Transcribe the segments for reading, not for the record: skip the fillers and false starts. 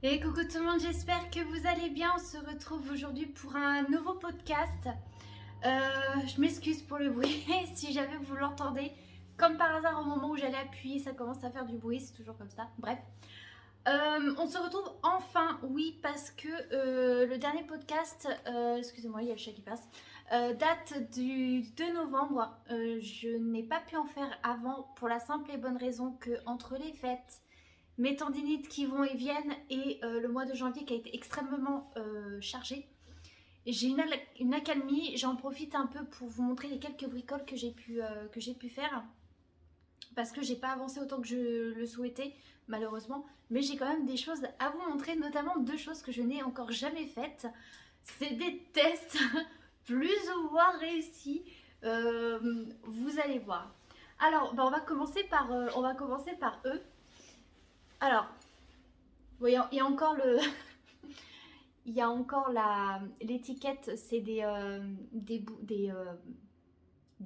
Et coucou tout le monde, j'espère que vous allez bien. On se retrouve aujourd'hui pour un nouveau podcast. Je m'excuse pour le bruit si jamais vous l'entendez. Comme par hasard, au moment où j'allais appuyer, ça commence à faire du bruit, c'est toujours comme ça. Bref. On se retrouve enfin, oui, parce que le dernier podcast, excusez-moi, il y a le chat qui passe, date du 2 novembre. Je n'ai pas pu en faire avant pour la simple et bonne raison que entre les fêtes, mes tendinites qui vont et viennent et le mois de janvier qui a été extrêmement chargé. J'ai une accalmie, j'en profite un peu pour vous montrer les quelques bricoles que j'ai pu faire parce que j'ai pas avancé autant que je le souhaitais malheureusement, mais j'ai quand même des choses à vous montrer, notamment deux choses que je n'ai encore jamais faites. C'est des tests plus ou moins réussis, vous allez voir. Alors, on va commencer par eux. Alors, oui, il y a encore il y a encore l'étiquette, c'est des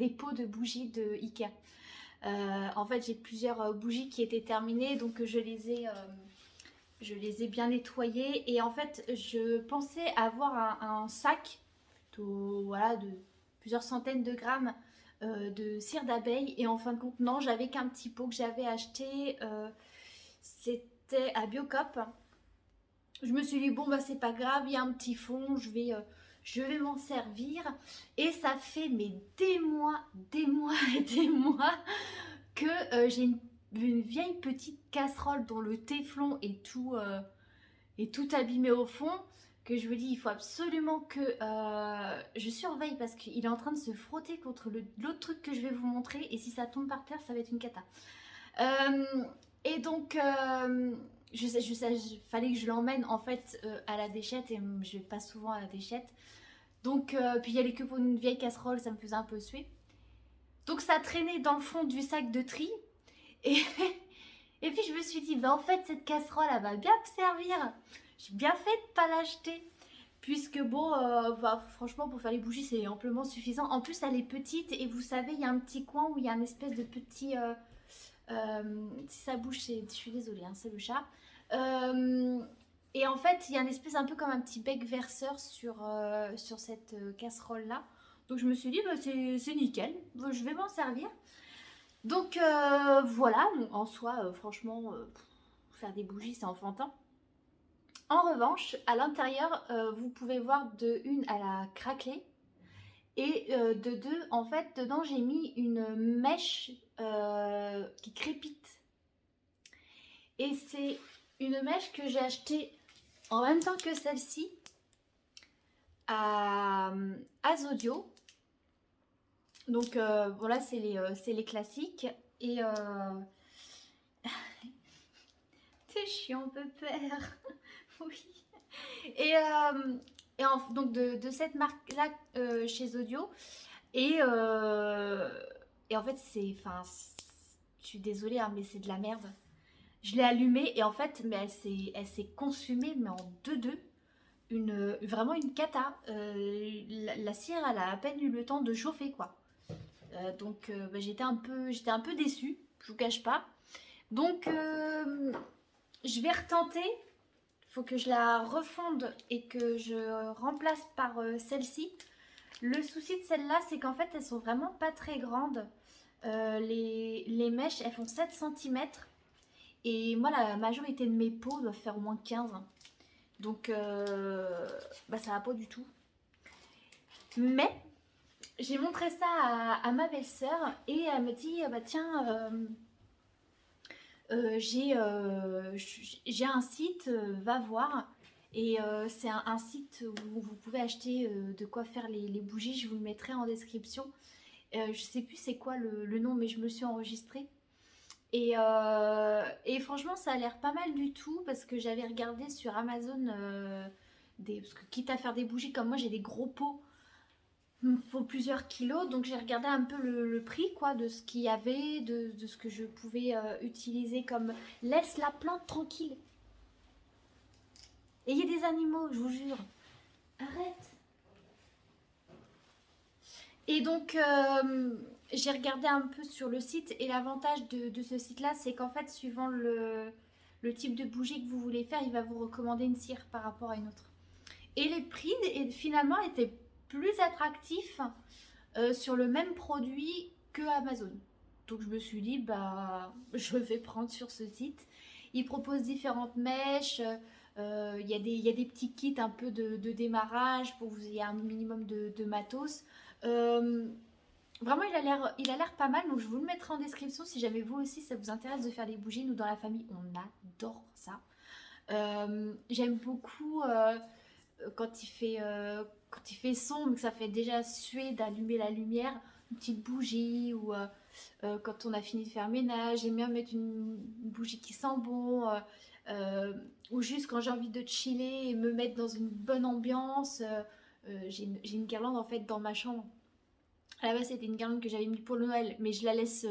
pots de bougies de Ikea. En fait, j'ai plusieurs bougies qui étaient terminées, donc je les ai bien nettoyées. Et en fait, je pensais avoir un sac, plutôt, voilà, de plusieurs centaines de grammes de cire d'abeille. Et en fin de compte, non, j'avais qu'un petit pot que j'avais acheté. C'était à Biocop. Je me suis dit, bon, bah, c'est pas grave, il y a un petit fond, je vais m'en servir. Et ça fait des mois et des mois que j'ai une vieille petite casserole dont le téflon est tout abîmé au fond. Que je me dis, il faut absolument que je surveille parce qu'il est en train de se frotter contre l'autre truc que je vais vous montrer. Et si ça tombe par terre, ça va être une cata. Euh, et donc, fallait que je l'emmène en fait à la déchette et je vais pas souvent à la déchette. Donc, puis il y allait que pour une vieille casserole, ça me faisait un peu suer. Donc ça traînait dans le fond du sac de tri. Et, et puis je me suis dit, bah en fait cette casserole, elle va bien me servir. J'ai bien fait de pas l'acheter. Puisque bon, bah, franchement pour faire les bougies c'est amplement suffisant. En plus elle est petite et vous savez, il y a un petit coin où il y a un espèce de petit... si ça bouge, je suis désolée, hein, c'est le chat. Euh, et en fait, il y a une espèce un peu comme un petit bec verseur sur cette casserole-là. Donc je me suis dit, bah, c'est nickel, je vais m'en servir. Donc voilà, en soi, franchement, faire des bougies, c'est enfantin. En revanche, à l'intérieur, vous pouvez voir de une, elle a craquelé. Et de deux, en fait, dedans, j'ai mis une mèche qui crépite. Et c'est une mèche que j'ai achetée en même temps que celle-ci à Zodio. Donc voilà, c'est les classiques. Et t'es chiant, pépère. Oui. Et, donc de cette marque-là chez Zodio. Et, et en fait, je suis désolée, hein, mais c'est de la merde. Je l'ai allumée et en fait, mais elle s'est consumée, mais en deux. Vraiment une cata. La cire, elle a à peine eu le temps de chauffer, quoi. Donc, bah, j'étais un peu déçue, je vous cache pas. Donc, je vais retenter. Il faut que je la refonde et que je remplace par celle-ci. Le souci de celle-là, c'est qu'en fait, elles sont vraiment pas très grandes. Les mèches, elles font 7 cm. Et moi, la majorité de mes pots doivent faire au moins 15. Donc, bah, ça va pas du tout. Mais, j'ai montré ça à ma belle-sœur et elle me dit, bah tiens, j'ai un site, va voir. Et c'est un site où vous pouvez acheter de quoi faire les bougies. Je vous le mettrai en description. Je sais plus c'est quoi le nom, mais je me suis enregistrée. Et franchement, ça a l'air pas mal du tout parce que j'avais regardé sur Amazon parce que quitte à faire des bougies comme moi, j'ai des gros pots, il me faut plusieurs kilos, donc j'ai regardé un peu le prix quoi de ce qu'il y avait, de ce que je pouvais utiliser comme laisse la plante tranquille. Ayez des animaux, je vous jure. Arrête. Et donc, j'ai regardé un peu sur le site et l'avantage de ce site-là, c'est qu'en fait, suivant le le type de bougie que vous voulez faire, il va vous recommander une cire par rapport à une autre. Et les prix finalement étaient plus attractifs sur le même produit que Amazon. Donc je me suis dit, bah, je vais prendre sur ce site. Ils proposent différentes mèches. Il y a des petits kits un peu de démarrage pour que vous ayez un minimum de matos. Vraiment, il a l'air pas mal. Donc je vous le mettrai en description si jamais vous aussi ça vous intéresse de faire des bougies. Nous dans la famille, on adore ça. J'aime beaucoup quand il fait sombre, que ça fait déjà suer d'allumer la lumière, une petite bougie ou quand on a fini de faire ménage, j'aime bien mettre une bougie qui sent bon ou juste quand j'ai envie de chiller et me mettre dans une bonne ambiance. J'ai une guirlande en fait dans ma chambre. À la base, c'était une guirlande que j'avais mis pour Noël, mais je la laisse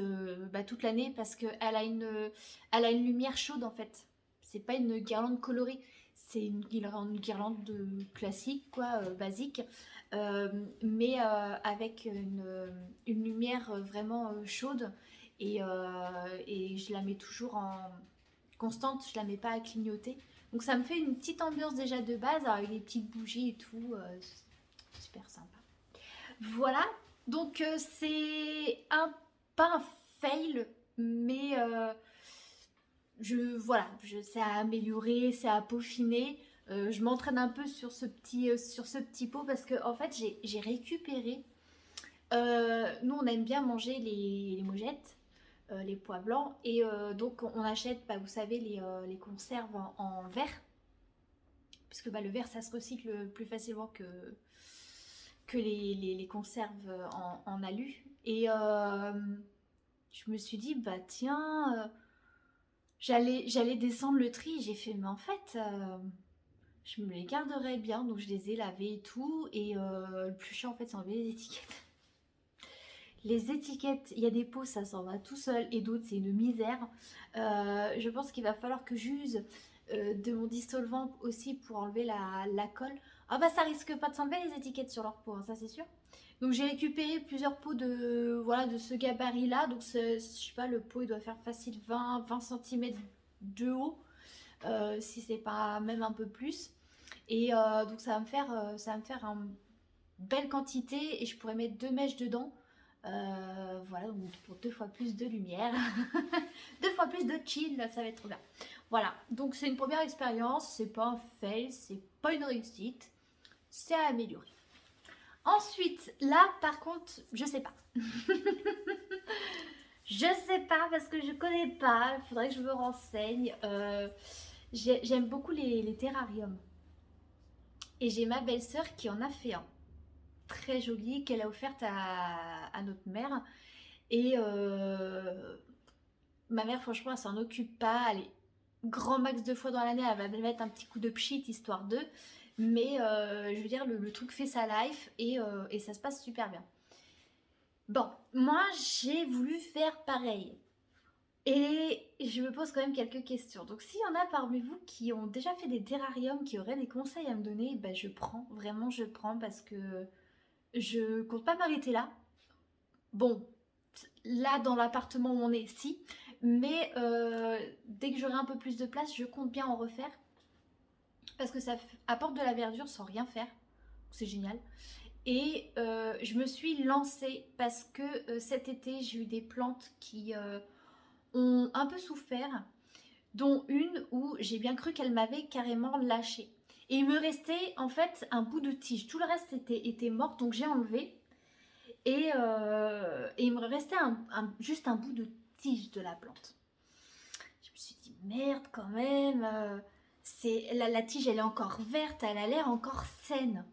toute l'année parce qu'elle a elle a une lumière chaude en fait. C'est pas une guirlande colorée, c'est une guirlande classique, quoi, basique, mais avec une lumière vraiment chaude et je la mets toujours en constante, je la mets pas à clignoter. Donc ça me fait une petite ambiance déjà de base avec les petites bougies et tout, super sympa. Voilà, donc c'est pas un fail, mais voilà, c'est à améliorer, c'est à peaufiner. Je m'entraîne un peu sur ce petit pot parce que en fait j'ai récupéré. Nous on aime bien manger les mojettes, les pois blancs et donc on achète, bah, vous savez les conserves en verre puisque bah, le verre ça se recycle plus facilement que les conserves en alu. Et je me suis dit, bah tiens, j'allais descendre le tri. J'ai fait, mais en fait, je me les garderais bien. Donc je les ai lavés et tout. Et le plus chiant, en fait, c'est enlever les étiquettes. Les étiquettes, il y a des pots, ça s'en va tout seul. Et d'autres, c'est une misère. Je pense qu'il va falloir que j'use de mon dissolvant aussi pour enlever la colle. Ah bah ça risque pas de s'enlever les étiquettes sur leur peau, hein, ça c'est sûr. Donc j'ai récupéré plusieurs pots de ce gabarit là. Donc je sais pas, le pot il doit faire facile 20 cm de haut. Si c'est pas même un peu plus. Et donc ça va me faire une belle quantité et je pourrais mettre 2 mèches dedans. Voilà, donc pour 2 fois plus de lumière, 2 fois plus de chill, ça va être trop bien. Voilà, donc c'est une première expérience, c'est pas un fail, c'est pas une réussite, c'est à améliorer. Ensuite, là par contre, je sais pas. Je sais pas parce que je connais pas, il faudrait que je me renseigne. J'aime beaucoup les terrariums. Et j'ai ma belle-sœur qui en a fait un très joli qu'elle a offerte à notre mère. Et ma mère, franchement, elle s'en occupe pas. Elle est grand max 2 fois dans l'année, elle va mettre un petit coup de pchit histoire d'eux. Mais je veux dire, le truc fait sa life et ça se passe super bien. Bon, moi j'ai voulu faire pareil. Et je me pose quand même quelques questions. Donc s'il y en a parmi vous qui ont déjà fait des terrariums, qui auraient des conseils à me donner, ben je prends, vraiment je prends parce que je compte pas m'arrêter là. Bon, là dans l'appartement où on est, si. Mais dès que j'aurai un peu plus de place, je compte bien en refaire. Parce que ça apporte de la verdure sans rien faire. C'est génial. Et je me suis lancée parce que cet été, j'ai eu des plantes qui ont un peu souffert. Dont une où j'ai bien cru qu'elle m'avait carrément lâché. Et il me restait en fait un bout de tige. Tout le reste était mort, donc j'ai enlevé. Et il me restait juste un bout de tige de la plante. Je me suis dit, merde quand même. La tige, elle est encore verte, elle a l'air encore saine.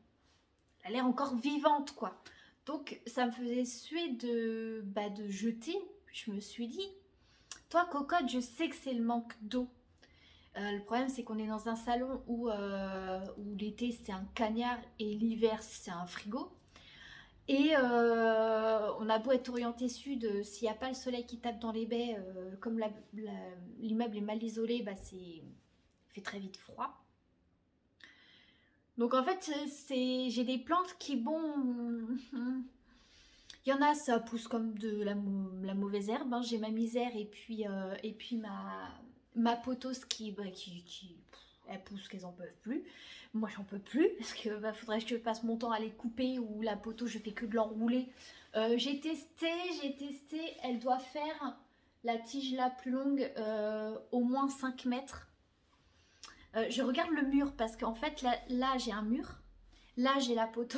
Elle a l'air encore vivante, quoi. Donc, ça me faisait suer de jeter. Je me suis dit, toi, cocotte, je sais que c'est le manque d'eau. Le problème, c'est qu'on est dans un salon où l'été, c'est un cagnard et l'hiver, c'est un frigo. Et on a beau être orienté sud, s'il n'y a pas le soleil qui tape dans les baies, comme l'immeuble est mal isolé, bah il fait très vite froid. Donc en fait, j'ai des plantes qui, bon, il y en a, ça pousse comme de la mauvaise herbe. Hein. J'ai ma misère et puis ma potos elles poussent qu'elles en peuvent plus. Moi j'en peux plus parce que faudrait que je passe mon temps à les couper ou la poteau je fais que de l'enrouler. J'ai testé, elle doit faire la tige la plus longue au moins 5 mètres. Je regarde le mur parce qu'en fait là j'ai un mur, là j'ai la poteau,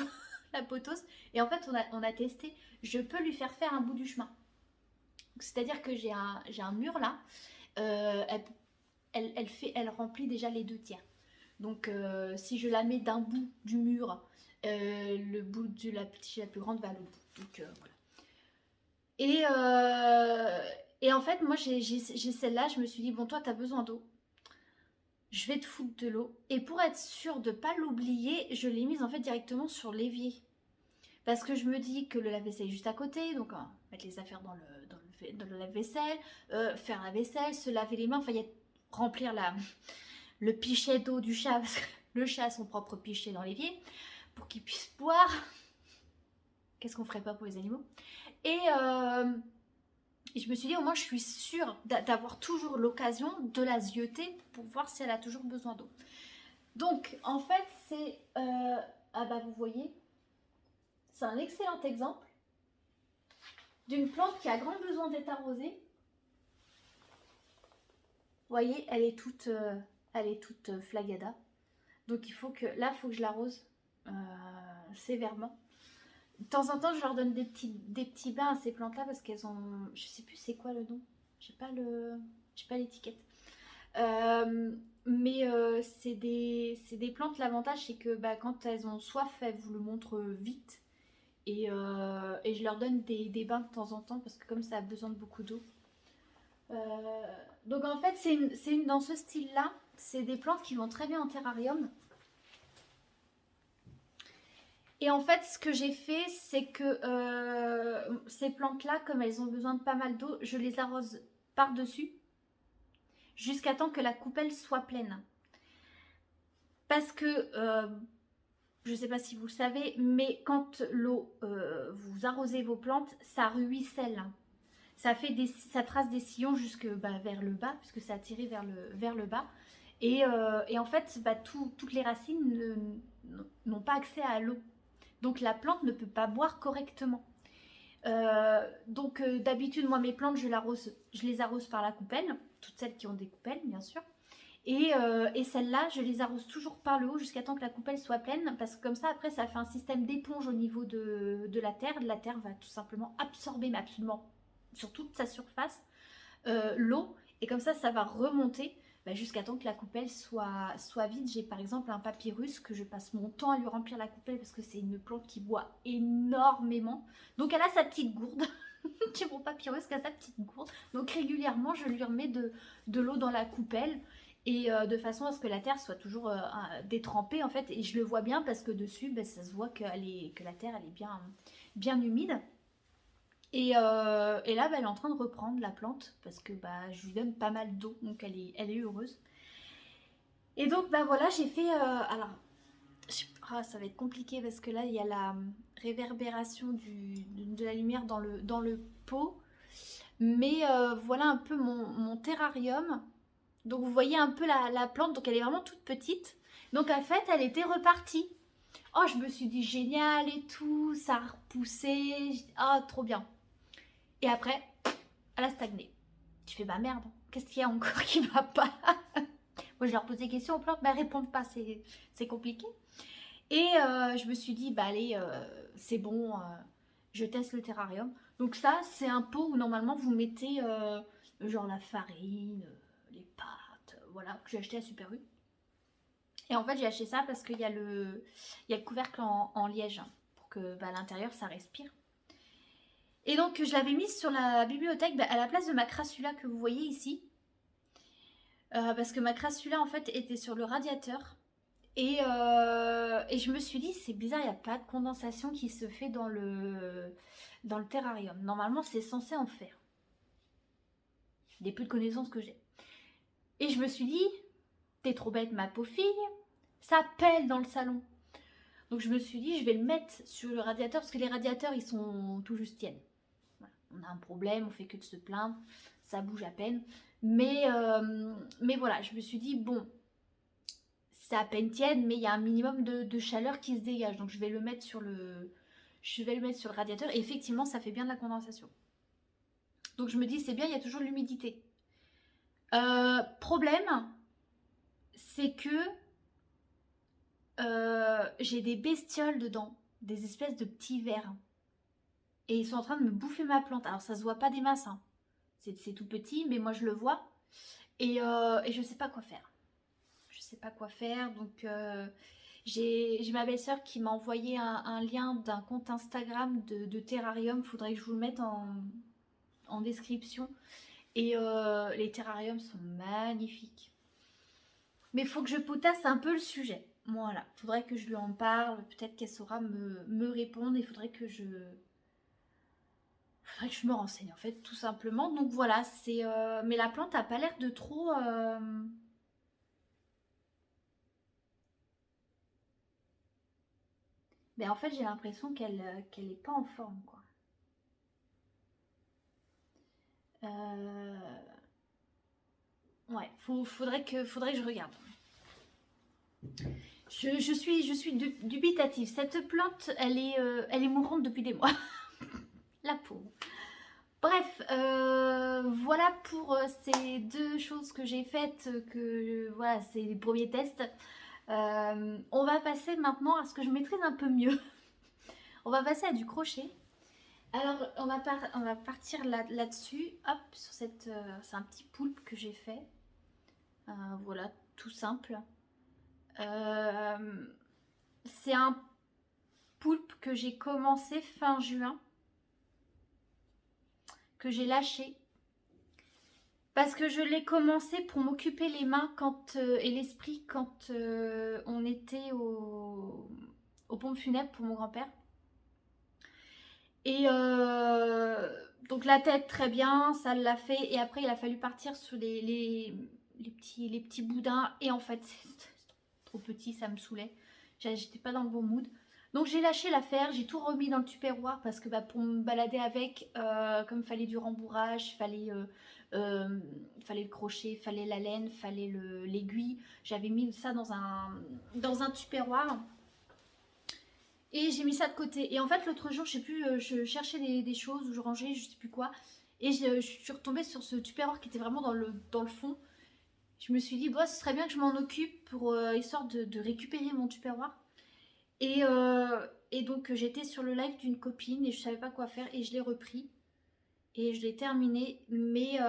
la potos et en fait on a testé, je peux lui faire un bout du chemin. C'est-à-dire que j'ai un mur là, elle remplit déjà les 2 tiers. Donc si je la mets d'un bout du mur, le bout de la tige la plus grande va à l'autre bout. Donc voilà. Et en fait moi j'ai celle-là, je me suis dit bon toi t'as besoin d'eau. Je vais te foutre de l'eau. Et pour être sûre de ne pas l'oublier, je l'ai mise en fait directement sur l'évier. Parce que je me dis que le lave-vaisselle est juste à côté, donc mettre les affaires dans le lave-vaisselle, faire la vaisselle, se laver les mains, enfin remplir le pichet d'eau du chat, parce que le chat a son propre pichet dans l'évier, pour qu'il puisse boire. Qu'est-ce qu'on ferait pas pour les animaux? Et je me suis dit, au moins, je suis sûre d'avoir toujours l'occasion de la zioter pour voir si elle a toujours besoin d'eau. Donc, en fait, c'est... ah bah, vous voyez, c'est un excellent exemple d'une plante qui a grand besoin d'être arrosée. Vous voyez, elle est toute flagada. Donc, il faut que je l'arrose sévèrement. De temps en temps, je leur donne des petits bains à ces plantes-là parce qu'elles ont... Je sais plus c'est quoi le nom. J'ai pas l'étiquette. Mais c'est des plantes. L'avantage, c'est que quand elles ont soif, elles vous le montrent vite. Et je leur donne des bains de temps en temps parce que comme ça a besoin de beaucoup d'eau. Donc en fait, c'est dans ce style-là. C'est des plantes qui vont très bien en terrarium. Et en fait, ce que j'ai fait, c'est que ces plantes-là, comme elles ont besoin de pas mal d'eau, je les arrose par-dessus jusqu'à temps que la coupelle soit pleine. Parce que, je ne sais pas si vous le savez, mais quand l'eau, vous arrosez vos plantes, ça ruisselle. Ça trace des sillons jusque vers le bas, puisque ça a tiré vers le bas. Et en fait, toutes les racines n'ont pas accès à l'eau. Donc la plante ne peut pas boire correctement. D'habitude, moi mes plantes, je les arrose par la coupelle, toutes celles qui ont des coupelles bien sûr. Et celles-là, je les arrose toujours par le haut jusqu'à temps que la coupelle soit pleine, parce que comme ça après ça fait un système d'éponge au niveau de la terre. La terre va tout simplement absorber, mais absolument sur toute sa surface, l'eau, et comme ça va remonter. Jusqu'à temps que la coupelle soit vide. J'ai par exemple un papyrus que je passe mon temps à lui remplir la coupelle parce que c'est une plante qui boit énormément. Donc elle a sa petite gourde. J'ai mon papyrus qui a sa petite gourde. Donc régulièrement je lui remets de l'eau dans la coupelle. Et de façon à ce que la terre soit toujours détrempée en fait. Et je le vois bien parce que dessus ça se voit que la terre elle est bien humide. Et là, elle est en train de reprendre la plante parce que je lui donne pas mal d'eau, donc elle est heureuse. Et donc, voilà, j'ai fait... alors, ça va être compliqué parce que là, il y a la réverbération de la lumière dans le pot. Mais voilà un peu mon terrarium. Donc, vous voyez un peu la plante, donc elle est vraiment toute petite. Donc, en fait, elle était repartie. Oh, je me suis dit génial et tout, ça a repoussé. Ah, trop bien. Et après, elle a stagné. Tu fais merde, qu'est-ce qu'il y a encore qui va pas? Moi je leur pose des questions aux plantes, mais elles répondent pas, c'est compliqué. Et je me suis dit, allez, c'est bon, je teste le terrarium. Donc ça, c'est un pot où normalement vous mettez genre la farine, les pâtes, voilà, que j'ai acheté à Super U. Et en fait, j'ai acheté ça parce qu'il y a le couvercle en liège pour que à l'intérieur ça respire. Et donc je l'avais mise sur la bibliothèque à la place de ma crassula que vous voyez ici. Parce que ma crassula en fait était sur le radiateur. Et je me suis dit c'est bizarre, il n'y a pas de condensation qui se fait dans le terrarium. Normalement c'est censé en faire. Des peu de connaissances que j'ai. Et je me suis dit, t'es trop bête ma pauvre fille, ça pèle dans le salon. Donc je me suis dit je vais le mettre sur le radiateur parce que les radiateurs ils sont tout juste tiennent. On a un problème, on fait que de se plaindre, ça bouge à peine. Mais voilà, je me suis dit, bon, c'est à peine tiède, mais il y a un minimum de chaleur qui se dégage. Donc je vais le mettre sur le radiateur. Et effectivement, ça fait bien de la condensation. Donc je me dis, c'est bien, il y a toujours de l'humidité. Problème, c'est que j'ai des bestioles dedans, des espèces de petits vers. Et ils sont en train de me bouffer ma plante. Alors ça se voit pas des masses, hein. C'est tout petit, mais moi je le vois. Et je sais pas quoi faire. Je sais pas quoi faire. Donc j'ai ma belle-sœur qui m'a envoyé un lien d'un compte Instagram de terrarium. Faudrait que je vous le mette en description. Et les terrariums sont magnifiques. Mais il faut que je potasse un peu le sujet. Voilà, faudrait que je lui en parle. Peut-être qu'elle saura me répondre. Il faudrait que je me renseigne en fait, tout simplement. Donc voilà, c'est. Mais la plante a pas l'air de trop. Mais en fait, j'ai l'impression qu'elle est pas en forme, quoi. Ouais, faudrait que je regarde. Je suis dubitative. Cette plante, elle est mourante depuis des mois. La pauvre. Bref, voilà pour ces deux choses que j'ai faites. Voilà, c'est les premiers tests. On va passer maintenant à ce que je maîtrise un peu mieux. On va passer à du crochet. Alors, on va partir là-dessus. Hop, sur cette. C'est un petit poulpe que j'ai fait. Voilà, tout simple. C'est un poulpe que j'ai commencé fin juin, que j'ai lâché. Parce que je l'ai commencé pour m'occuper les mains et l'esprit quand on était aux pompes funèbres pour mon grand-père. Et donc la tête très bien, ça l'a fait. Et après il a fallu partir sur les petits boudins. Et en fait c'est trop petit, ça me saoulait. J'étais pas dans le bon mood. Donc j'ai lâché l'affaire, j'ai tout remis dans le tupperware parce que pour me balader avec, comme il fallait du rembourrage, fallait le crochet, fallait la laine, fallait l'aiguille. J'avais mis ça dans un tupperware. Et j'ai mis ça de côté. Et en fait, l'autre jour, je sais plus, je cherchais des choses où je rangeais, je sais plus quoi. Et je suis retombée sur ce tupperware qui était vraiment dans le fond. Je me suis dit, bah, ce serait bien que je m'en occupe pour histoire de récupérer mon tupperware. Et donc, j'étais sur le live d'une copine et je savais pas quoi faire et je l'ai repris. Et je l'ai terminé. Mais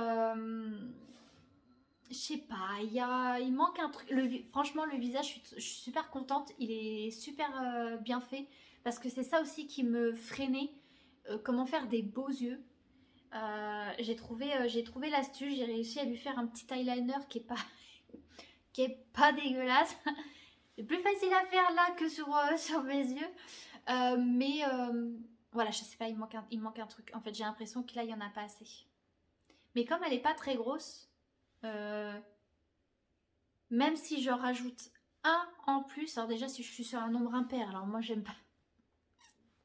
je sais pas, il manque un truc. Franchement, le visage, je suis super contente. Il est super bien fait. Parce que c'est ça aussi qui me freinait. Comment faire des beaux yeux. J'ai trouvé l'astuce. J'ai réussi à lui faire un petit eyeliner qui est pas dégueulasse. C'est plus facile à faire là que sur mes yeux. Mais voilà, je sais pas, il manque un truc. En fait, j'ai l'impression que là, il y en a pas assez. Mais comme elle est pas très grosse, même si je rajoute un en plus, alors déjà si je suis sur un nombre impair, alors moi j'aime pas,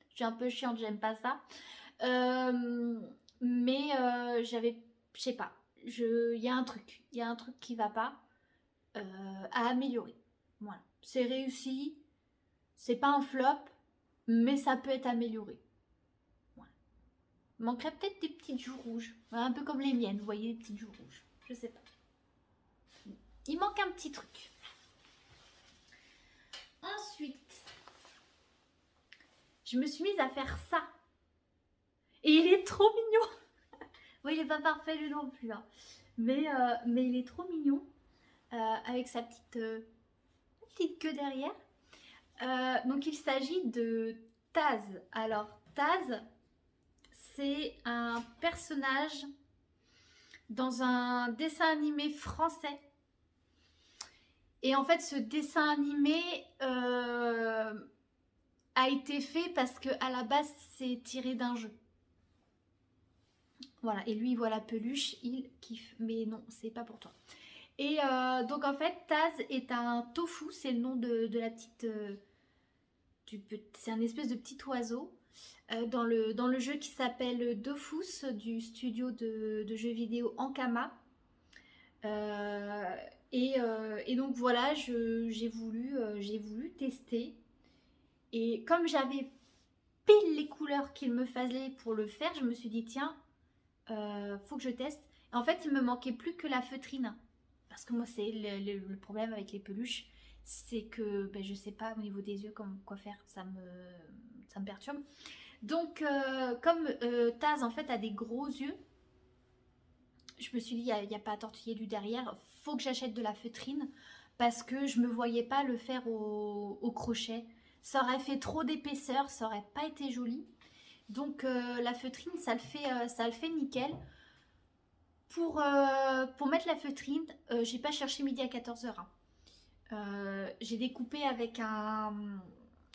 je suis un peu chiante, j'aime pas ça. Mais je sais pas, il y a un truc qui va pas à améliorer. Voilà, c'est réussi, c'est pas un flop, mais ça peut être amélioré. Voilà. Il manquerait peut-être des petites joues rouges, un peu comme les miennes, vous voyez, les petites joues rouges, je sais pas. Il manque un petit truc. Ensuite, je me suis mise à faire ça. Et il est trop mignon. Oui, il n'est pas parfait lui non plus. Hein. Mais il est trop mignon. Avec sa petite queue derrière. Donc il s'agit de Taz. Alors Taz, c'est un personnage dans un dessin animé français. Et en fait, ce dessin animé a été fait parce que à la base, c'est tiré d'un jeu. Voilà, et lui, il voit la peluche, il kiffe. Mais non, c'est pas pour toi. Et donc, en fait, Taz est un tofu, c'est le nom de la petite... c'est un espèce de petit oiseau dans le jeu qui s'appelle Dofus du studio de jeux vidéo Ankama. Euh, et donc voilà, j'ai voulu tester. Et comme j'avais pile les couleurs qu'il me fallait pour le faire, je me suis dit, tiens, faut que je teste. Et en fait, il me manquait plus que la feutrine. Parce que moi, c'est le problème avec les peluches, c'est que ben, je sais pas au niveau des yeux quoi faire. Ça me perturbe. Donc, comme Taz, en fait, a des gros yeux, je me suis dit, il n'y a pas à tortiller du derrière, faut que j'achète de la feutrine parce que je me voyais pas le faire au crochet. Ça aurait fait trop d'épaisseur, ça aurait pas été joli. Donc la feutrine, ça le fait nickel. Pour mettre la feutrine, j'ai pas cherché midi à 14h. Hein. J'ai découpé avec un...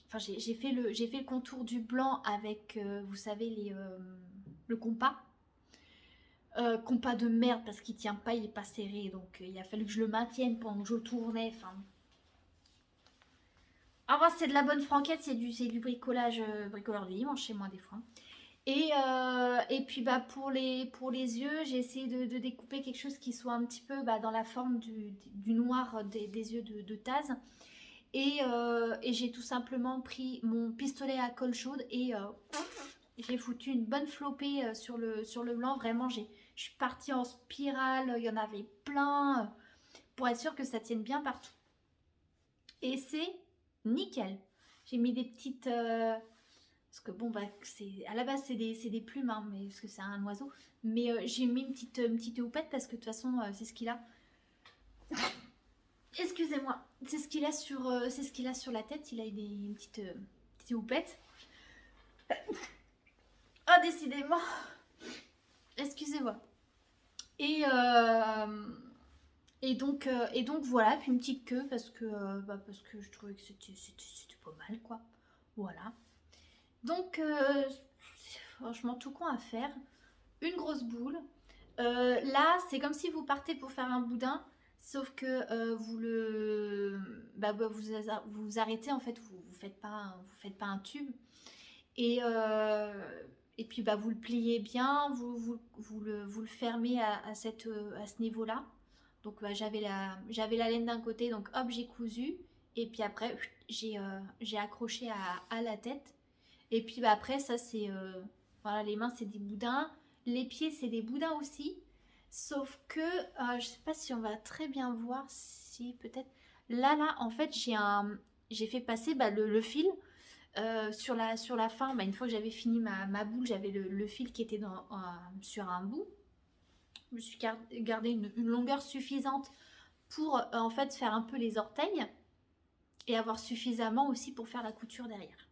Enfin, j'ai fait le contour du blanc avec, vous savez, le compas. Compas de merde parce qu'il tient pas, il est pas serré. Donc il a fallu que je le maintienne pendant que je tournais. Enfin... Alors c'est de la bonne franquette, c'est du bricolage, bricoleur du dimanche chez moi des fois. Et puis bah, pour les yeux, j'ai essayé de découper quelque chose qui soit un petit peu bah, dans la forme du noir des yeux de Taz. Et j'ai tout simplement pris mon pistolet à colle chaude et j'ai foutu une bonne flopée sur le blanc. Vraiment, je suis partie en spirale, il y en avait plein pour être sûr que ça tienne bien partout. Et c'est nickel. J'ai mis des petites... parce que bon, bah, à la base, c'est des plumes, hein, mais, parce que c'est un oiseau. Mais j'ai mis une petite houppette parce que de toute façon, c'est ce qu'il a. Excusez-moi, c'est ce qu'il a sur la tête. Il a une petite houppette. Oh, décidément. Excusez-moi. Et, euh, et donc voilà, puis une petite queue parce que je trouvais que c'était pas mal, quoi. Voilà. Donc, franchement, tout con à faire. Une grosse boule. Là, c'est comme si vous partez pour faire un boudin, sauf que vous arrêtez, en fait, vous faites pas un tube. Et, euh, et puis, bah, vous le pliez bien, vous le fermez à ce niveau-là. Donc, bah, j'avais la laine d'un côté, donc hop, j'ai cousu. Et puis après, j'ai accroché à la tête. Et puis bah, après, ça c'est... voilà, les mains c'est des boudins. Les pieds c'est des boudins aussi. Sauf que, je sais pas si on va très bien voir, si peut-être... Là, en fait, j'ai fait passer bah, le fil sur la fin. Bah, une fois que j'avais fini ma boule, j'avais le fil qui était sur un bout. Je me suis gardé une longueur suffisante pour en fait faire un peu les orteils et avoir suffisamment aussi pour faire la couture derrière.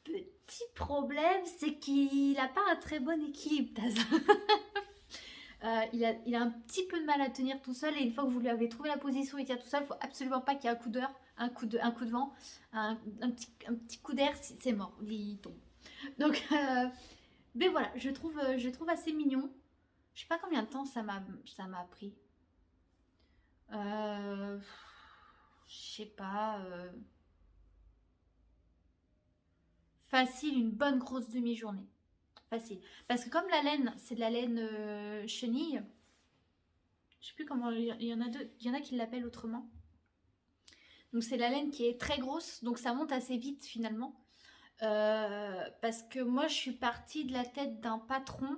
Petit problème, c'est qu'il n'a pas un très bon équilibre, Taz. Il a un petit peu de mal à tenir tout seul et une fois que vous lui avez trouvé la position, il tient tout seul. Il ne faut absolument pas qu'il y ait un coup d'heure, un coup de vent, un petit coup d'air, c'est mort, il tombe. Donc, mais voilà, je trouve assez mignon. Je sais pas combien de temps ça m'a pris. Je sais pas. Facile, une bonne grosse demi-journée. Facile. Parce que comme la laine, c'est de la laine chenille, je sais plus comment, il y en a deux, il y en a qui l'appellent autrement. Donc c'est la laine qui est très grosse, donc ça monte assez vite finalement. Parce que moi je suis partie de la tête d'un patron.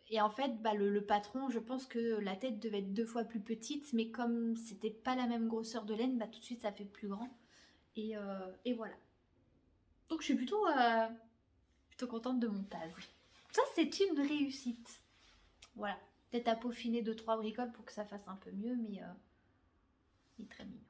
Et en fait, bah, le patron, je pense que la tête devait être 2 fois plus petite, mais comme c'était pas la même grosseur de laine, bah, tout de suite ça fait plus grand. Et voilà. Donc je suis plutôt contente de mon Taz. Ça, c'est une réussite. Voilà. Peut-être à peaufiner 2-3 bricoles pour que ça fasse un peu mieux, mais il est très mignon.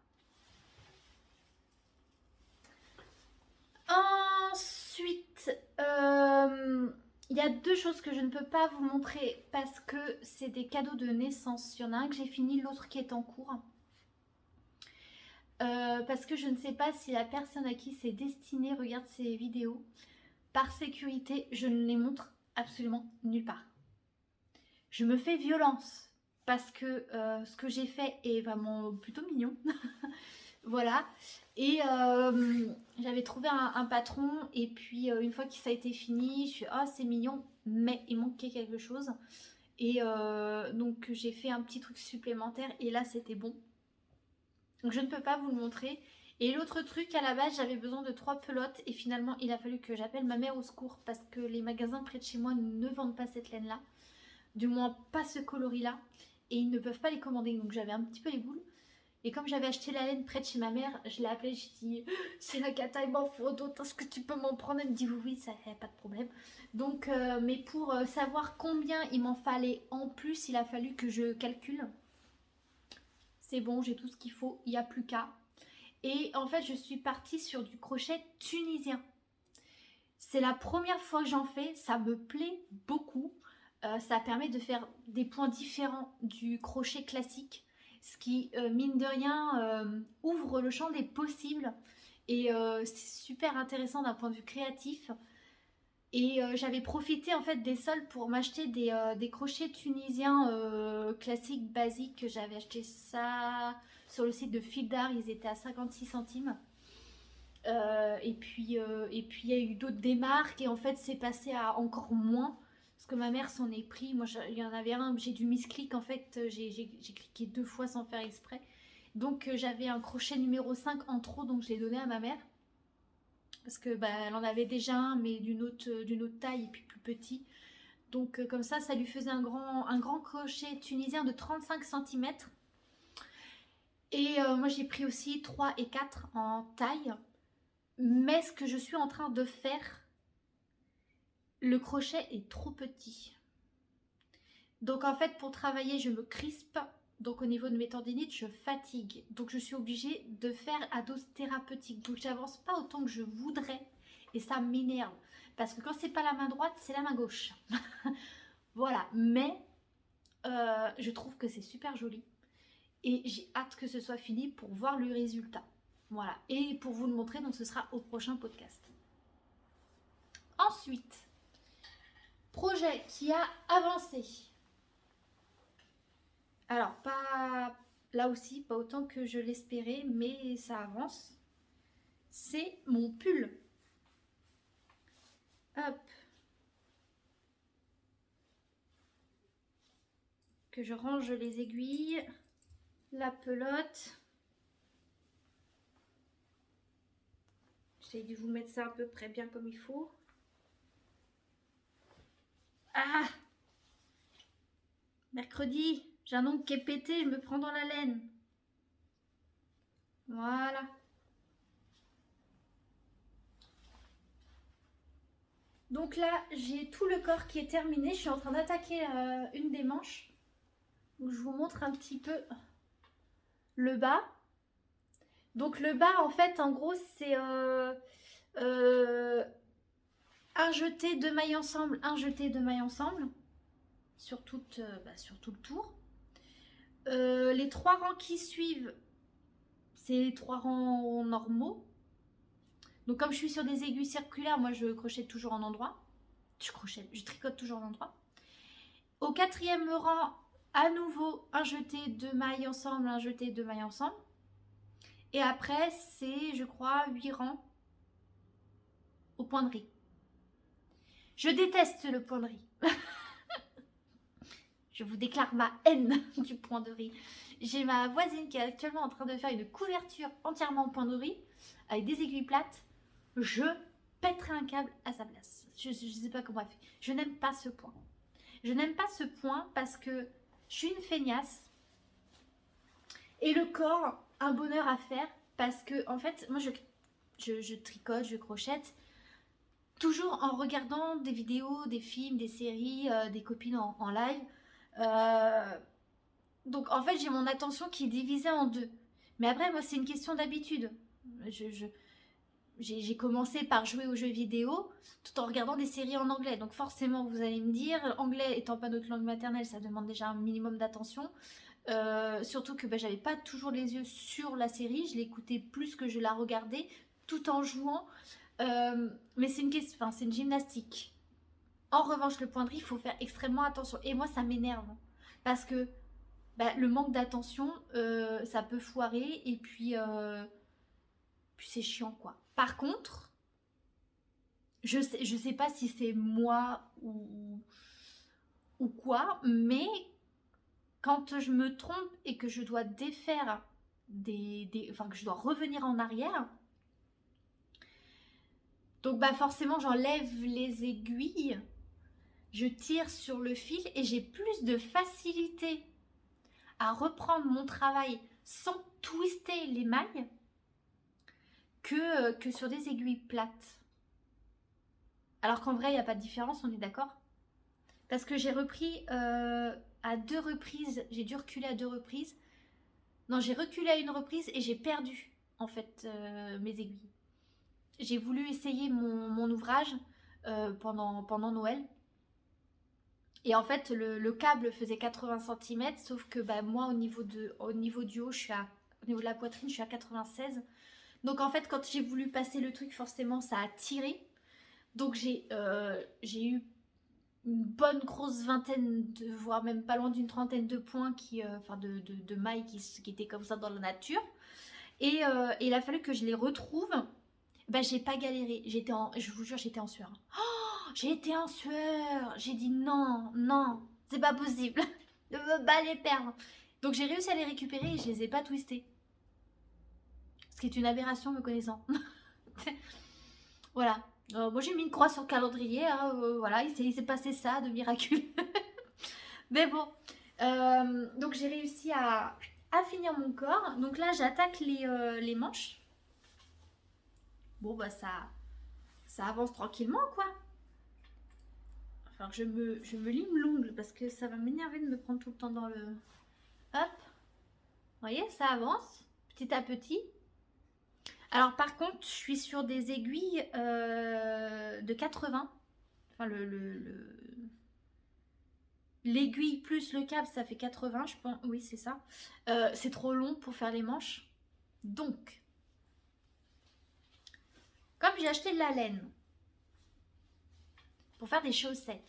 Ensuite, il y a 2 choses que je ne peux pas vous montrer parce que c'est des cadeaux de naissance. Il y en a un que j'ai fini, l'autre qui est en cours. Parce que je ne sais pas si la personne à qui c'est destiné regarde ces vidéos. Par sécurité, je ne les montre absolument nulle part. Je me fais violence parce que ce que j'ai fait est vraiment plutôt mignon. Voilà. Et j'avais trouvé un patron et puis une fois que ça a été fini, je suis oh c'est mignon, mais il manquait quelque chose. Et donc j'ai fait un petit truc supplémentaire et là c'était bon. Donc je ne peux pas vous le montrer. Et l'autre truc, à la base j'avais besoin de 3 pelotes et finalement il a fallu que j'appelle ma mère au secours parce que les magasins près de chez moi ne vendent pas cette laine là. Du moins pas ce coloris là. Et ils ne peuvent pas les commander, donc j'avais un petit peu les boules. Et comme j'avais acheté la laine près de chez ma mère, je l'ai appelée, j'ai dit c'est la cata, il m'en faut d'autres, est-ce que tu peux m'en prendre? Elle me dit oui, oui, ça fait pas de problème. Donc, mais pour savoir combien il m'en fallait en plus, il a fallu que je calcule. C'est bon, j'ai tout ce qu'il faut, il n'y a plus qu'à. Et en fait, je suis partie sur du crochet tunisien. C'est la première fois que j'en fais, ça me plaît beaucoup. Ça permet de faire des points différents du crochet classique, ce qui, mine de rien, ouvre le champ des possibles. Et c'est super intéressant d'un point de vue créatif. Et j'avais profité en fait des soldes pour m'acheter des crochets tunisiens classiques, basiques. J'avais acheté ça sur le site de Fildar, ils étaient à 56 centimes. Et puis il y a eu d'autres démarques et en fait c'est passé à encore moins parce que ma mère s'en est pris. Moi il y en avait un, j'ai du misclic en fait, j'ai cliqué 2 fois sans faire exprès. Donc j'avais un crochet numéro 5 en trop, donc je l'ai donné à ma mère parce que bah, elle en avait déjà un mais d'une autre taille et puis plus petit. Donc comme ça lui faisait un grand crochet tunisien de 35 cm. Et moi j'ai pris aussi 3 et 4 en taille. Mais ce que je suis en train de faire, le crochet est trop petit. Donc en fait, pour travailler, je me crispe. Donc au niveau de mes tendinites, je fatigue. Donc je suis obligée de faire à dose thérapeutique. Donc j'avance pas autant que je voudrais. Et ça m'énerve. Parce que quand c'est pas la main droite, c'est la main gauche. Voilà. Mais je trouve que c'est super joli. Et j'ai hâte que ce soit fini pour voir le résultat. Voilà, et pour vous le montrer, donc ce sera au prochain podcast. Ensuite, projet qui a avancé. Alors, pas là aussi, pas autant que je l'espérais, mais ça avance. C'est mon pull. Hop. Que je range les aiguilles, la pelote. J'essaie de vous mettre ça à peu près bien comme il faut. Ah! Mercredi, j'ai un ongle qui est pété, je me prends dans la laine. Voilà. Donc là, j'ai tout le corps qui est terminé. Je suis en train d'attaquer une des manches. Donc je vous montre un petit peu le bas. Donc le bas, en fait, en gros, c'est un jeté, 2 mailles ensemble, un jeté, 2 mailles ensemble. Sur tout le tour. Les 3 rangs qui suivent, c'est les 3 rangs normaux. Donc comme je suis sur des aiguilles circulaires, moi je crochète toujours en endroit. Je tricote toujours en endroit. Au 4e rang, à nouveau un jeté, 2 mailles ensemble, un jeté, 2 mailles ensemble. Et après c'est, je crois, 8 rangs au point de riz. Je déteste le point de riz. Je vous déclare ma haine du point de riz. J'ai ma voisine qui est actuellement en train de faire une couverture entièrement en point de riz avec des aiguilles plates. Je pèterai un câble à sa place. Je ne sais pas comment elle fait. Je n'aime pas ce point. Je n'aime pas ce point parce que je suis une feignasse. Et le corps, un bonheur à faire parce que, en fait, moi je tricote, je crochette. Toujours en regardant des vidéos, des films, des séries, des copines en live. Donc en fait j'ai mon attention qui est divisée en deux. Mais après moi c'est une question d'habitude. J'ai commencé par jouer aux jeux vidéo tout en regardant des séries en anglais. Donc forcément vous allez me dire, anglais étant pas notre langue maternelle, ça demande déjà un minimum d'attention. Surtout que j'avais pas toujours les yeux sur la série, je l'écoutais plus que je la regardais tout en jouant. Mais c'est une question, enfin, c'est une gymnastique. En revanche, le point de riz, il faut faire extrêmement attention. Et moi, ça m'énerve. Parce que le manque d'attention, ça peut foirer. Et puis c'est chiant, quoi. Par contre, je sais pas si c'est moi ou quoi, mais quand je me trompe et que je dois défaire enfin que je dois revenir en arrière, donc bah forcément j'enlève les aiguilles, je tire sur le fil et j'ai plus de facilité à reprendre mon travail sans twister les mailles que sur des aiguilles plates. Alors qu'en vrai il n'y a pas de différence, on est d'accord? Parce que j'ai repris à 2 reprises, j'ai dû reculer à 2 reprises. Non, j'ai reculé à 1 reprise et j'ai perdu en fait mes aiguilles. J'ai voulu essayer mon ouvrage pendant Noël. Et en fait, le câble faisait 80 cm, sauf que bah, moi, au niveau du haut, au niveau de la poitrine, je suis à 96. Donc en fait, quand j'ai voulu passer le truc, forcément, ça a tiré. Donc j'ai eu une bonne grosse vingtaine, voire même pas loin d'une trentaine de points, enfin de mailles qui étaient comme ça dans la nature. Et il a fallu que je les retrouve. Ben, j'ai pas galéré. Je vous jure, j'étais en sueur. Oh, j'étais en sueur. J'ai dit non, non, c'est pas possible. Je veux pas les perdre. Donc j'ai réussi à les récupérer et je les ai pas twistés. Ce qui est une aberration me connaissant. Voilà. Moi j'ai mis une croix sur le calendrier. Hein, voilà, il s'est passé ça de miraculeux. Mais bon. Donc j'ai réussi à finir mon corps. Donc là j'attaque les manches. Bon bah ça avance tranquillement quoi. Enfin je me lime l'ongle parce que ça va m'énerver de me prendre tout le temps dans le... Hop. Vous voyez, ça avance petit à petit. Alors par contre, je suis sur des aiguilles de 80. Enfin l'aiguille plus le câble, ça fait 80, je pense. Oui, c'est ça. C'est trop long pour faire les manches. Donc, comme j'ai acheté de la laine pour faire des chaussettes,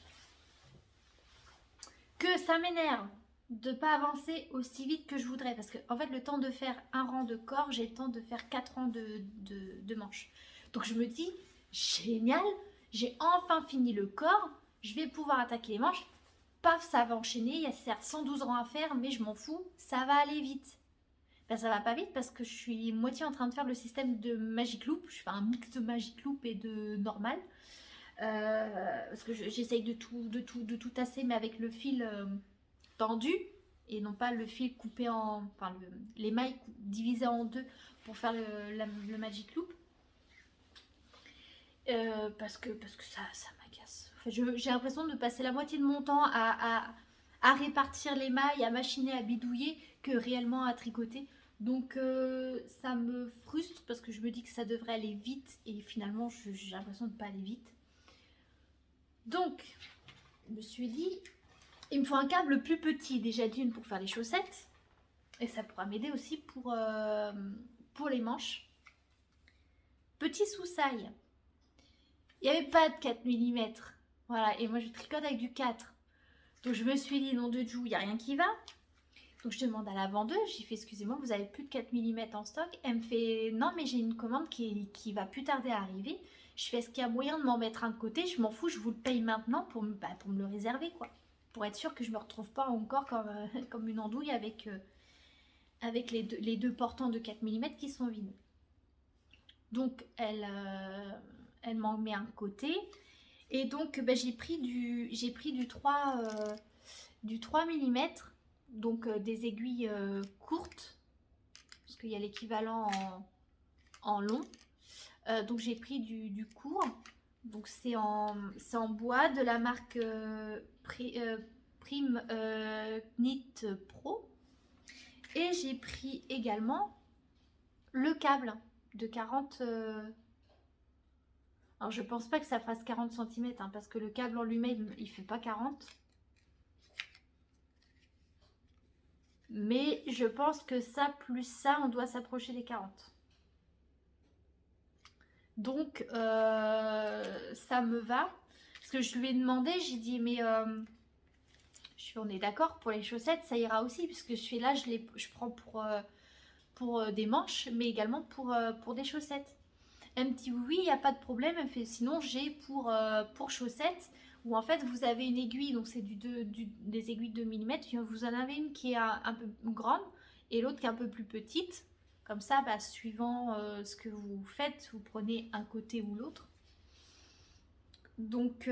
que ça m'énerve de ne pas avancer aussi vite que je voudrais. Parce que, en fait, le temps de faire un rang de corps, j'ai le temps de faire 4 rangs de manches. Donc, je me dis, génial, j'ai enfin fini le corps, je vais pouvoir attaquer les manches. Paf, ça va enchaîner, il y a certes 112 rangs à faire, mais je m'en fous, ça va aller vite. Ben, ça va pas vite parce que je suis moitié en train de faire le système de Magic Loop. Je fais un mix de Magic Loop et de normal. Parce que j'essaye de tout tasser, mais avec le fil tendu et non pas le fil coupé en... Enfin, les mailles divisées en deux pour faire le Magic Loop. Parce que ça m'agace. Enfin, j'ai l'impression de passer la moitié de mon temps à répartir les mailles, à machiner, à bidouiller, que réellement à tricoter. Donc ça me frustre parce que je me dis que ça devrait aller vite et finalement j'ai l'impression de ne pas aller vite. Donc je me suis dit, il me faut un câble plus petit déjà d'une pour faire les chaussettes et ça pourra m'aider aussi pour les manches. Petit sous-saille, il n'y avait pas de 4 mm. Voilà, et moi je tricote avec du 4. Donc je me suis dit, non de Dieu, il n'y a rien qui va. Donc je demande à la vendeuse, j'ai fait excusez-moi, vous avez plus de 4 mm en stock? Elle me fait non mais j'ai une commande qui va plus tarder à arriver. Je fais est-ce qu'il y a moyen de m'en mettre un de côté? Je m'en fous, je vous le paye maintenant pour me le réserver quoi. Pour être sûr que je me retrouve pas encore comme une andouille avec les deux portants de 4 mm qui sont vides. Donc elle m'en met un côté. Et donc j'ai pris du 3 mm. Donc des aiguilles courtes, parce qu'il y a l'équivalent en long. Donc j'ai pris du court. Donc c'est en bois de la marque Prime Knit Pro. Et j'ai pris également le câble de 40... Alors je pense pas que ça fasse 40 cm hein, parce que le câble en lui-même il fait pas 40. Mais je pense que ça plus ça, on doit s'approcher des 40. Donc, ça me va. Parce que je lui ai demandé, j'ai dit, mais on est d'accord pour les chaussettes, ça ira aussi. Puisque je fais là, je prends pour des manches, mais également pour des chaussettes. Elle me dit, oui, il n'y a pas de problème. Elle me fait, sinon, j'ai pour chaussettes où en fait vous avez une aiguille, donc c'est des aiguilles de 2 mm, vous en avez une qui est un peu grande et l'autre qui est un peu plus petite. Comme ça, bah, suivant ce que vous faites, vous prenez un côté ou l'autre. Donc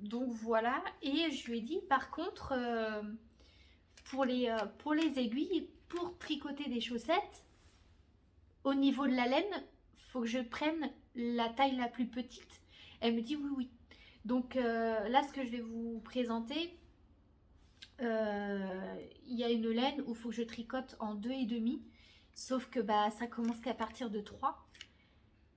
voilà, et je lui ai dit par contre, pour les aiguilles, pour tricoter des chaussettes, au niveau de la laine, faut que je prenne la taille la plus petite. Elle me dit oui, oui. Donc là, ce que je vais vous présenter, il y a une laine où il faut que je tricote en 2,5. Sauf que bah, ça commence qu'à partir de 3.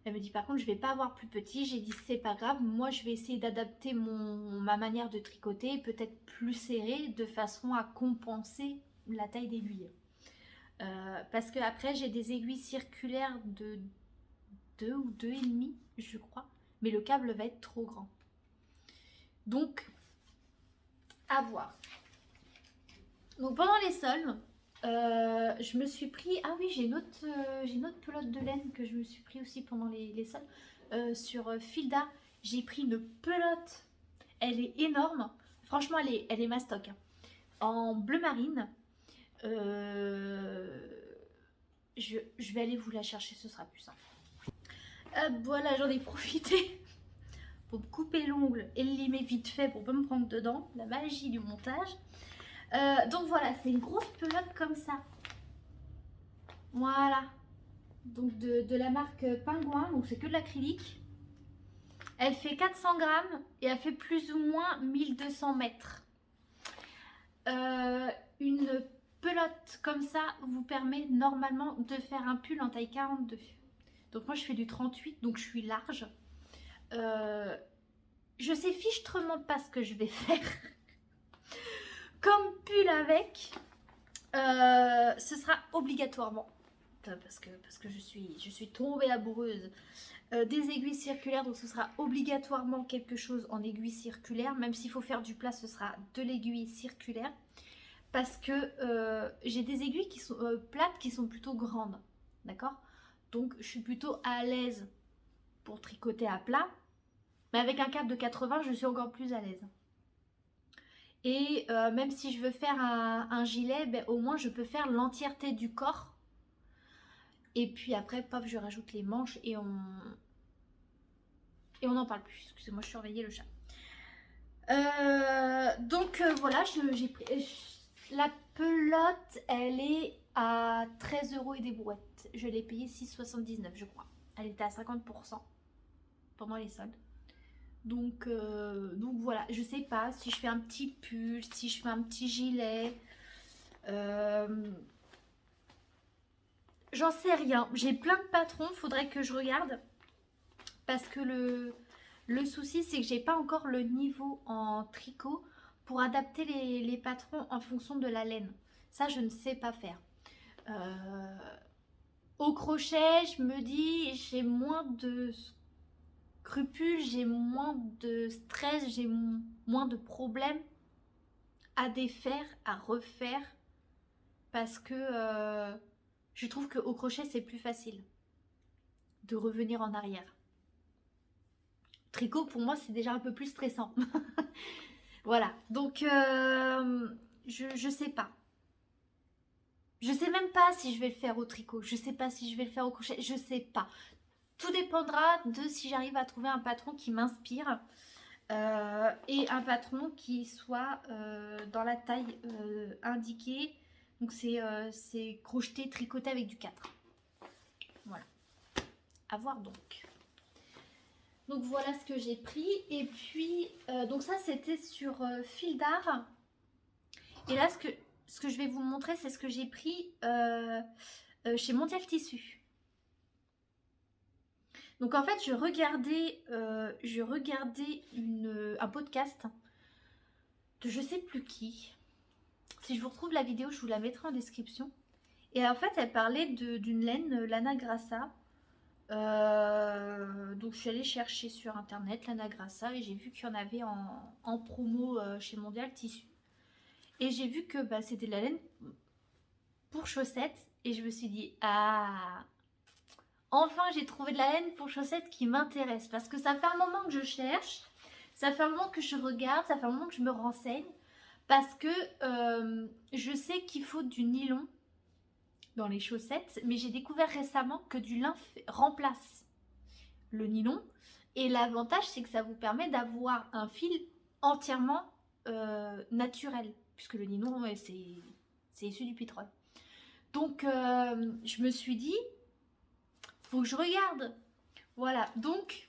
Elle me dit par contre je vais pas avoir plus petit. J'ai dit c'est pas grave, moi je vais essayer d'adapter ma manière de tricoter, peut-être plus serré, de façon à compenser la taille d'aiguille. Parce que après j'ai des aiguilles circulaires de 2 ou 2,5 je crois, mais le câble va être trop grand. Donc à voir. Donc pendant les soldes, je me suis pris, ah oui j'ai une autre pelote de laine que je me suis pris aussi pendant les soldes, sur Filda. J'ai pris une pelote, elle est énorme, franchement elle est mastoc, hein. En bleu marine. Je vais aller vous la chercher, ce sera plus simple. Voilà, j'en ai profité pour me couper l'ongle et le limer vite fait pour pas me prendre dedans, la magie du montage. Donc voilà, c'est une grosse pelote comme ça. Voilà. Donc de la marque Pingouin, donc c'est que de l'acrylique. Elle fait 400 grammes et elle fait plus ou moins 1200 mètres. Une pelote comme ça vous permet normalement de faire un pull en taille 42. Donc moi je fais du 38, donc je suis large. Je sais fichtrement pas ce que je vais faire comme pull avec. Ce sera obligatoirement, parce que je suis tombée amoureuse des aiguilles circulaires, donc ce sera obligatoirement quelque chose en aiguille circulaire. Même s'il faut faire du plat, ce sera de l'aiguille circulaire, parce que j'ai des aiguilles qui sont plates, qui sont plutôt grandes, d'accord. Donc je suis plutôt à l'aise pour tricoter à plat, mais avec un câble de 80 je suis encore plus à l'aise. Et même si je veux faire un gilet, ben, au moins je peux faire l'entièreté du corps. Et puis après, paf, je rajoute les manches et on n'en parle plus. Excusez-moi, je surveillais le chat. Donc voilà, j'ai pris la pelote, elle est à 13 € et des brouettes. Je l'ai payée 6,79 je crois. Elle était à 50% pendant les soldes. Donc voilà, je sais pas si je fais un petit pull, si je fais un petit gilet. J'en sais rien. J'ai plein de patrons, faudrait que je regarde. Parce que le souci, c'est que j'ai pas encore le niveau en tricot pour adapter les patrons en fonction de la laine. Ça, je ne sais pas faire. Au crochet, je me dis, j'ai moins de scrupules, j'ai moins de stress, j'ai moins de problèmes à défaire, à refaire, parce que je trouve qu'au crochet c'est plus facile de revenir en arrière. Tricot pour moi c'est déjà un peu plus stressant. Voilà, donc je sais pas. Je sais même pas si je vais le faire au tricot, je sais pas si je vais le faire au crochet, je sais pas. Tout dépendra de si j'arrive à trouver un patron qui m'inspire et un patron qui soit dans la taille indiquée. Donc c'est crocheté, tricoté avec du 4. Voilà. À voir donc. Donc voilà ce que j'ai pris. Et puis, donc ça c'était sur Fil d'Art. Et là ce que je vais vous montrer, c'est ce que j'ai pris chez Mondial Tissu. Donc en fait, je regardais un podcast de je sais plus qui. Si je vous retrouve la vidéo, je vous la mettrai en description. Et en fait, elle parlait d'une laine, Lana Grassa. Donc je suis allée chercher sur internet Lana Grassa et j'ai vu qu'il y en avait en promo chez Mondial Tissu. Et j'ai vu que bah, c'était de la laine pour chaussettes. Et je me suis dit, ah, enfin j'ai trouvé de la laine pour chaussettes qui m'intéresse. Parce que ça fait un moment que je cherche. Ça fait un moment que je regarde, ça fait un moment que je me renseigne. Parce que je sais qu'il faut du nylon dans les chaussettes. Mais j'ai découvert récemment que du lin remplace le nylon. Et l'avantage, c'est que ça vous permet d'avoir un fil entièrement naturel. Puisque le nylon, c'est issu du pétrole. Donc, je me suis dit, faut que je regarde. Voilà, donc,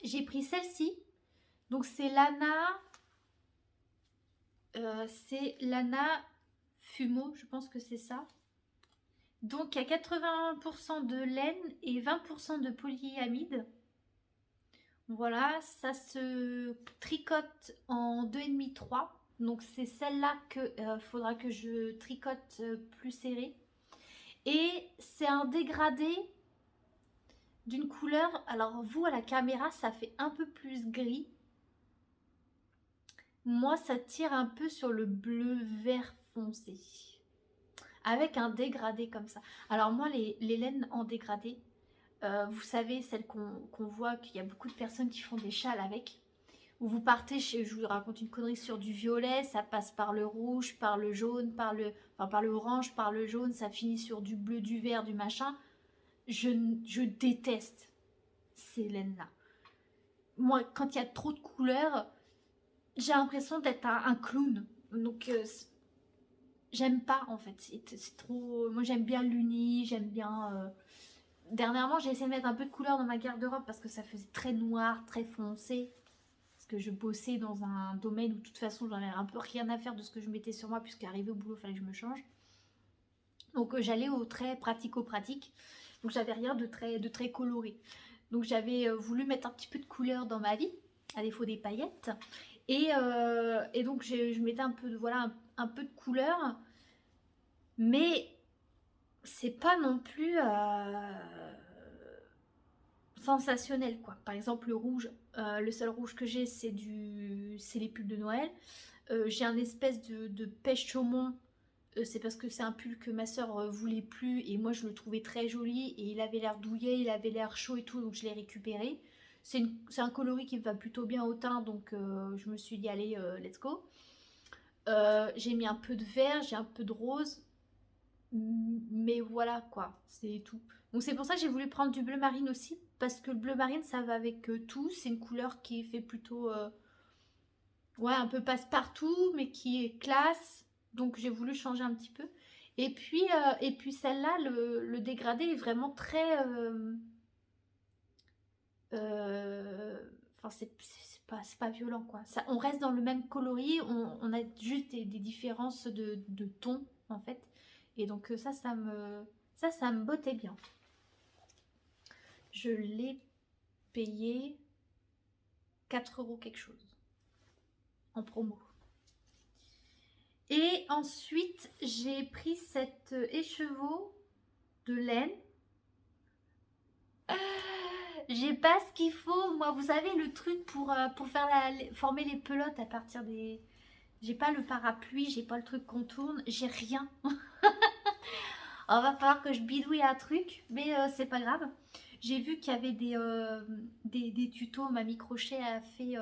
j'ai pris celle-ci. Donc, c'est Lana Fumo, je pense que c'est ça. Donc, il y a 80% de laine et 20% de polyamide. Voilà, ça se tricote en 2,5-3. Donc, c'est celle-là que faudra que je tricote plus serré. Et c'est un dégradé d'une couleur. Alors, vous, à la caméra, ça fait un peu plus gris. Moi, ça tire un peu sur le bleu vert foncé. Avec un dégradé comme ça. Alors moi, les laines en dégradé, vous savez, celles qu'on voit, qu'il y a beaucoup de personnes qui font des châles avec. Où vous partez, je vous raconte une connerie, sur du violet, ça passe par le rouge, par le jaune, par le orange, par le jaune, ça finit sur du bleu, du vert, du machin. Je déteste ces laines-là. Moi, quand il y a trop de couleurs, j'ai l'impression d'être un clown. Donc, j'aime pas en fait. C'est trop. Moi, j'aime bien l'uni, j'aime bien. Dernièrement, j'ai essayé de mettre un peu de couleur dans ma garde-robe parce que ça faisait très noir, très foncé. Parce que je bossais dans un domaine où, de toute façon, j'en avais un peu rien à faire de ce que je mettais sur moi, puisqu'arrivé au boulot, il fallait que je me change. Donc, j'allais au très pratico-pratique. Donc, j'avais rien de très coloré. Donc, j'avais voulu mettre un petit peu de couleur dans ma vie, à défaut des paillettes. Et donc je mettais un peu de voilà un peu de couleur, mais c'est pas non plus sensationnel quoi. Par exemple le rouge, le seul rouge que j'ai c'est les pulls de Noël. J'ai un espèce de pêche saumon. C'est parce que c'est un pull que ma soeur voulait plus et moi je le trouvais très joli et il avait l'air douillet, il avait l'air chaud et tout, donc je l'ai récupéré. C'est un coloris qui me va plutôt bien au teint, donc je me suis dit allez let's go. J'ai mis un peu de vert, j'ai un peu de rose, mais voilà quoi, c'est tout. Donc c'est pour ça que j'ai voulu prendre du bleu marine aussi, parce que le bleu marine ça va avec tout, c'est une couleur qui fait plutôt ouais un peu passe-partout, mais qui est classe, donc j'ai voulu changer un petit peu. Et puis celle-là, le dégradé est vraiment très enfin c'est pas violent quoi. Ça, on reste dans le même coloris, on a juste des différences de ton en fait. Et donc ça me bottait bien. Je l'ai payé 4 € quelque chose en promo. Et ensuite j'ai pris cet écheveau de laine. J'ai pas ce qu'il faut, moi vous savez le truc pour faire former les pelotes à partir des... J'ai pas le parapluie, j'ai pas le truc qu'on tourne, j'ai rien. Alors, va falloir que je bidouille un truc, mais c'est pas grave. J'ai vu qu'il y avait des tutos, Mamie Crochet a fait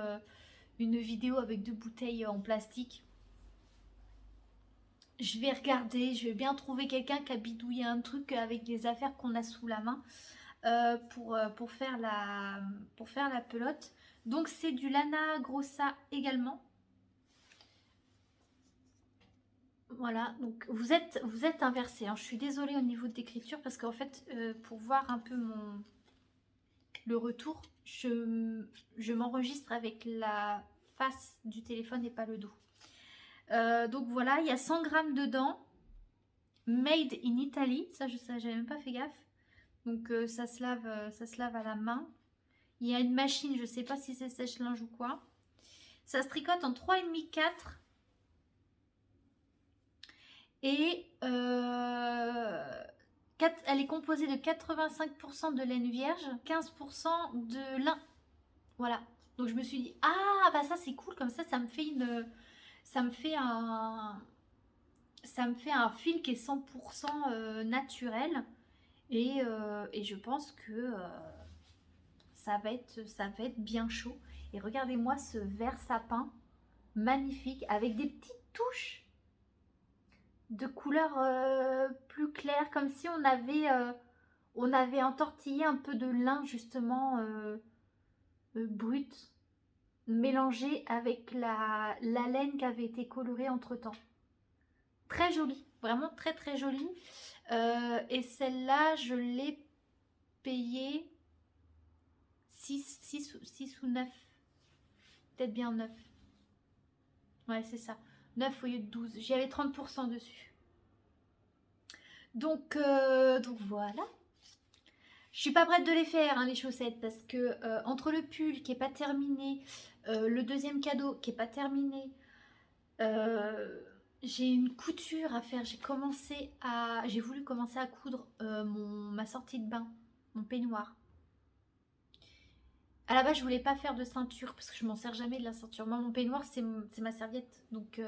une vidéo avec 2 bouteilles en plastique. Je vais regarder, je vais bien trouver quelqu'un qui a bidouillé un truc avec les affaires qu'on a sous la main. Pour faire la pelote. Donc c'est du Lana Grossa également. Voilà, donc vous êtes inversé, hein. Je suis désolée au niveau de l'écriture parce qu'en fait pour voir un peu le retour, je m'enregistre avec la face du téléphone et pas le dos. Donc voilà, il y a 100 grammes dedans, made in Italy, ça j'avais même pas fait gaffe. Donc ça se lave à la main. Il y a une machine, je sais pas si c'est sèche-linge ou quoi. Ça se tricote en 3,5-4. Et elle est composée de 85% de laine vierge, 15% de lin. Voilà. Donc je me suis dit, ah bah ça c'est cool, comme ça me fait un fil qui est 100% naturel. Et je pense que ça va être bien chaud. Et regardez-moi ce vert sapin magnifique avec des petites touches de couleur plus claire, comme si on avait entortillé un peu de lin justement brut, mélangé avec la laine qui avait été colorée entre temps. Très jolie, vraiment très très jolie. Et celle-là, je l'ai payée 6 ou 9, peut-être bien 9. Ouais, c'est ça. 9 au lieu de 12. J'y avais 30% dessus. Donc voilà. Je suis pas prête de les faire, hein, les chaussettes, parce que entre le pull qui est pas terminé, le deuxième cadeau qui est pas terminé, j'ai une couture à faire. J'ai voulu commencer à coudre ma sortie de bain, mon peignoir. À la base, je voulais pas faire de ceinture parce que je m'en sers jamais de la ceinture. Moi, mon peignoir, c'est ma serviette. Donc,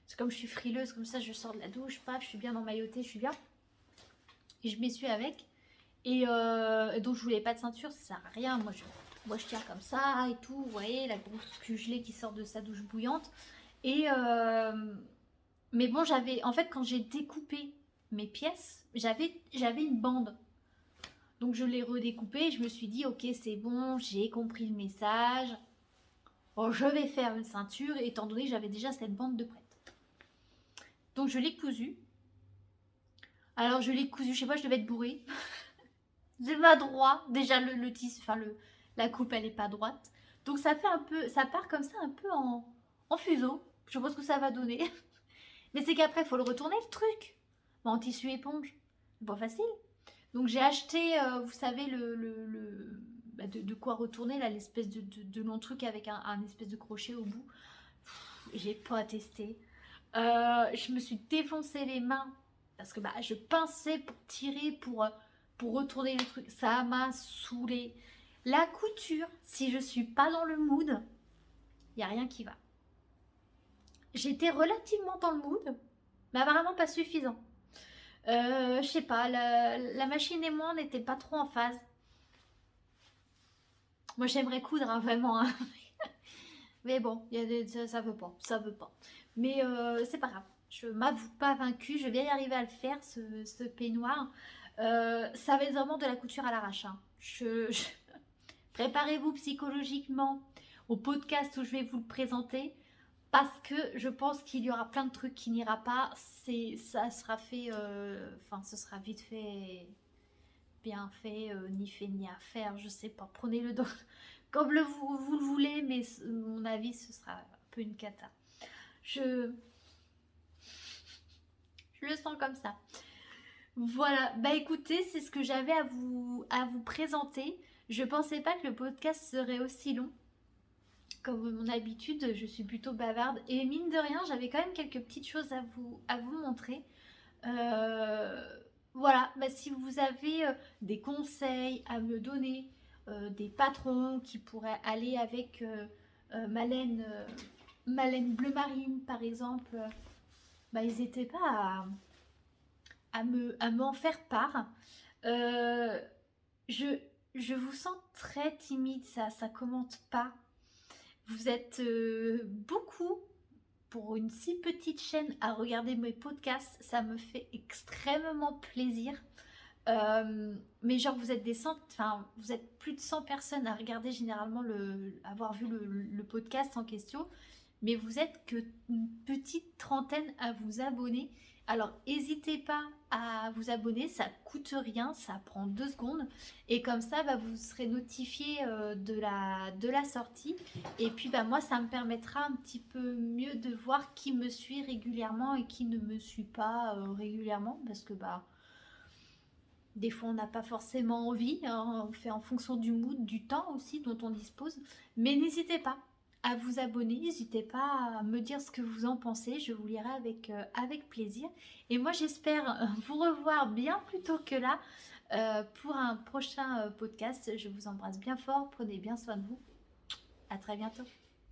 c'est comme je suis frileuse, comme ça, je sors de la douche, paf, je suis bien emmaillotée, je suis bien. Et je m'essuie avec. Et donc, je voulais pas de ceinture, ça sert à rien. Moi, je tiens comme ça et tout. Vous voyez, la grosse gelée qui sort de sa douche bouillante. Et mais bon, en fait, quand j'ai découpé mes pièces, j'avais une bande. Donc je l'ai redécoupé et je me suis dit, ok, c'est bon, j'ai compris le message. Bon, je vais faire une ceinture, étant donné que j'avais déjà cette bande de prête. Donc je l'ai cousue. Alors je l'ai cousue, je sais pas, je devais être bourrée. C'est pas droit. Déjà le tissu, enfin la coupe, elle est pas droite. Donc ça fait un peu, ça part comme ça un peu en fuseau. Je sais pas ce que ça va donner. Mais c'est qu'après, il faut le retourner le truc. Bon, en tissu éponge. C'est pas facile. Donc j'ai acheté, vous savez, de quoi retourner, là, l'espèce de long truc avec un espèce de crochet au bout. J'ai pas testé. Je me suis défoncé les mains parce que je pinçais pour tirer, pour retourner le truc. Ça m'a saoulée. La couture, si je suis pas dans le mood, il n'y a rien qui va. J'étais relativement dans le mood, mais apparemment pas suffisant. Je sais pas, la machine et moi, on n'était pas trop en phase. Moi, j'aimerais coudre, hein, vraiment. Hein. Mais bon, ça veut pas, ça veut pas. Mais c'est pas grave. Je m'avoue pas vaincue. Je vais y arriver à le faire, ce peignoir. Ça va être vraiment de la couture à l'arrache. Hein. Préparez-vous psychologiquement au podcast où je vais vous le présenter. Parce que je pense qu'il y aura plein de trucs qui n'ira pas. Ça sera fait, ce sera vite fait, bien fait, ni fait ni à faire, je sais pas. Prenez-le comme vous le voulez, mais mon avis, ce sera un peu une cata. Je le sens comme ça. Voilà, écoutez, c'est ce que j'avais à vous présenter. Je pensais pas que le podcast serait aussi long. Comme mon habitude, je suis plutôt bavarde. Et mine de rien, j'avais quand même quelques petites choses à vous montrer. Voilà, si vous avez des conseils à me donner, des patrons qui pourraient aller avec ma laine bleu marine par exemple, n'hésitez pas à m'en faire part. Je vous sens très timide, ça commente pas. Vous êtes beaucoup pour une si petite chaîne à regarder mes podcasts, ça me fait extrêmement plaisir. Mais genre vous êtes vous êtes plus de 100 personnes à regarder généralement avoir vu le podcast en question, mais vous êtes que une petite trentaine à vous abonner. Alors n'hésitez pas à vous abonner, ça coûte rien, ça prend 2 secondes et comme ça vous serez notifié de la sortie et puis moi ça me permettra un petit peu mieux de voir qui me suit régulièrement et qui ne me suit pas régulièrement parce que des fois on n'a pas forcément envie, hein, on fait en fonction du mood, du temps aussi dont on dispose, mais n'hésitez pas à vous abonner, n'hésitez pas à me dire ce que vous en pensez, je vous lirai avec plaisir. Et moi j'espère vous revoir bien plus tôt que là pour un prochain podcast. Je vous embrasse bien fort, prenez bien soin de vous, à très bientôt.